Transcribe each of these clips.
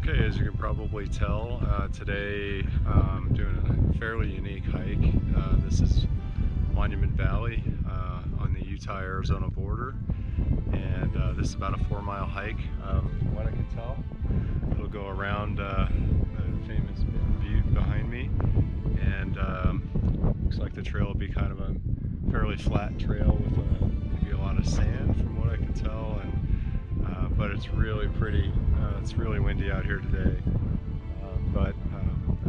Okay, as you can probably tell, today I'm doing a fairly unique hike. This is Monument Valley on the Utah-Arizona border, and this is about a 4-mile hike. From what I can tell, it'll go around the famous butte behind me, and looks like the trail will be kind of a fairly flat trail with maybe a lot of sand from what I can tell, and but it's really pretty. It's really windy out here today, but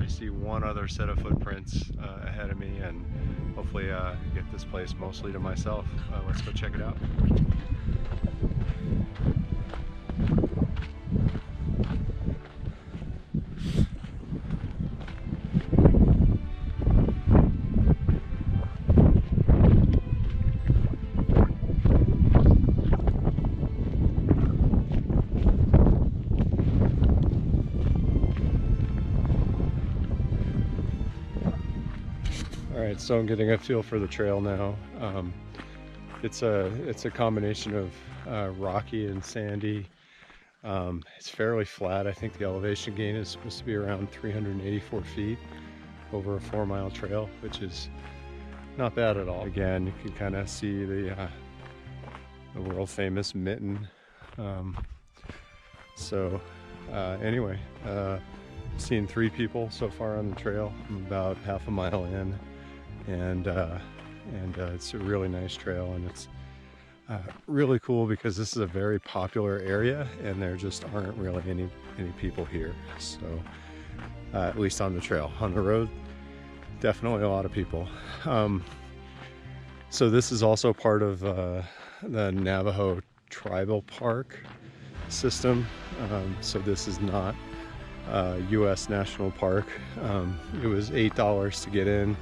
I see one other set of footprints ahead of me, and hopefully get this place mostly to myself. Let's go check it out. Alright, so I'm getting a feel for the trail now. It's a combination of rocky and sandy. It's fairly flat. I think the elevation gain is supposed to be around 384 feet over a 4-mile trail, which is not bad at all. Again, you can kind of see the world famous mitten. Anyway, seen 3 people so far on the trail. I'm about half a mile in, and it's a really nice trail, and it's really cool because this is a very popular area and there just aren't really any people here. So at least on the trail. On the road, definitely a lot of people. So this is also part of the Navajo tribal park system. So this is not U.S. National Park. It was $8 to get in,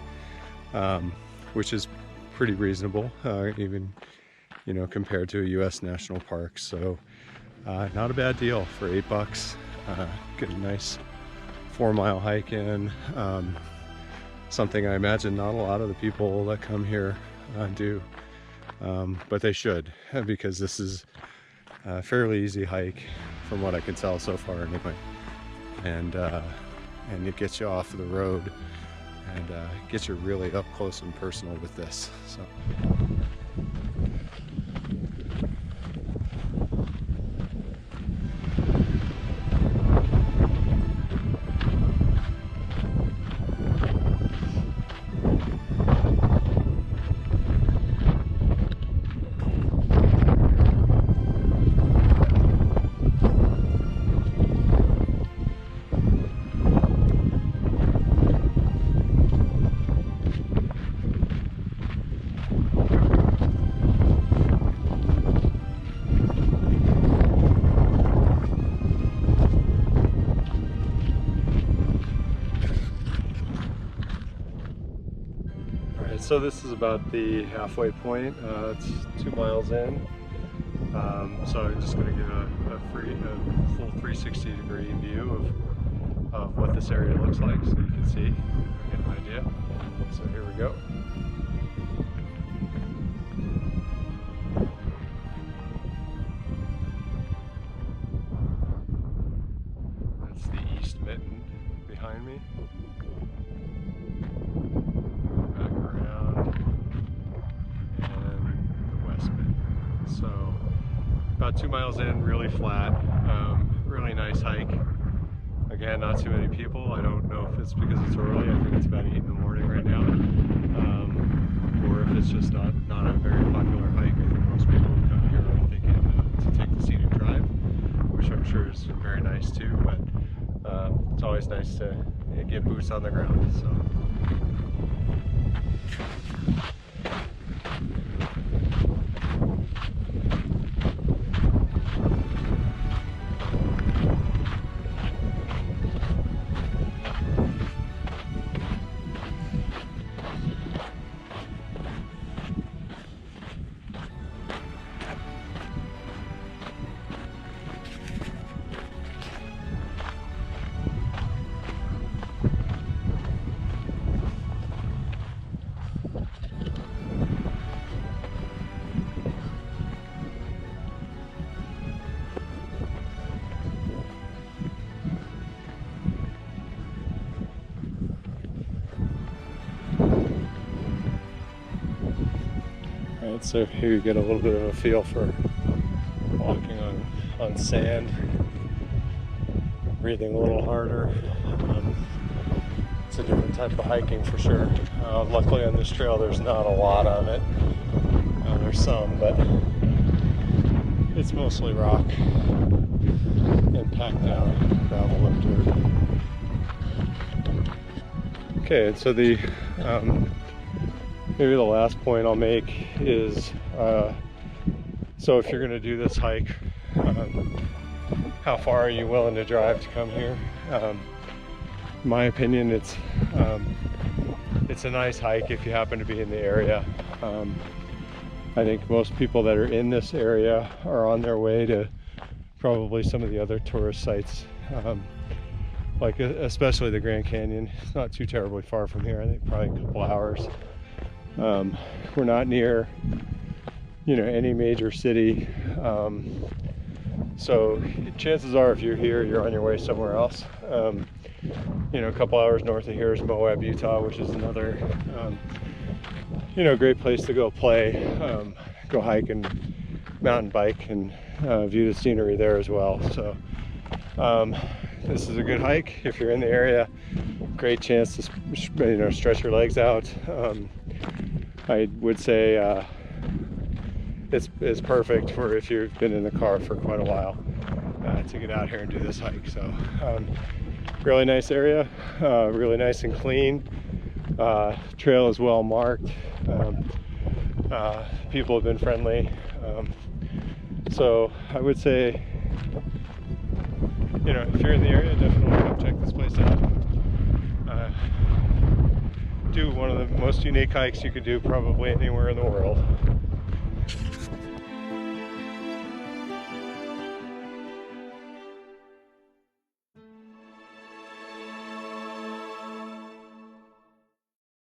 which is pretty reasonable, even compared to a U.S. National Park. So not a bad deal for $8. Get a nice 4-mile hike in. Something I imagine not a lot of the people that come here do, but they should, because this is a fairly easy hike from what I can tell so far anyway. And it gets you off the road and gets you really up close and personal with this. So. So this is about the halfway point. It's 2 miles in. So I'm just going to give a full 360-degree view of what this area looks like, so you can see, get an idea. So here we go. That's the east mitten behind me. So about 2 miles in, really flat, really nice hike. Again, not too many people. I don't know if it's because it's early. I think it's about 8 in the morning right now, or if it's just not a very popular hike. I think most people who come here are thinking to take the scenic drive, which I'm sure is very nice too, but it's always nice to get boots on the ground. So. Alright, so here you get a little bit of a feel for walking on sand, breathing a little harder. It's a different type of hiking for sure. Luckily on this trail there's not a lot of it. There's some, but it's mostly rock and packed down gravel and dirt. Okay, and so the maybe the last point I'll make is so if you're going to do this hike, how far are you willing to drive to come here? In my opinion, it's a nice hike if you happen to be in the area. I think most people that are in this area are on their way to probably some of the other tourist sites, like especially the Grand Canyon. It's not too terribly far from here. I think probably a couple hours. We're not near, any major city, so chances are if you're here, you're on your way somewhere else. A couple hours north of here is Moab, Utah, which is another great place to go play, go hike and mountain bike and view the scenery there as well. So this is a good hike if you're in the area. Great chance to stretch your legs out. I would say it's perfect for if you've been in the car for quite a while to get out here and do this hike. So really nice area, really nice and clean. Trail is well marked. People have been friendly. So I would say, if you're in the area, definitely come check this place out. Do one of the most unique hikes you could do probably anywhere in the world.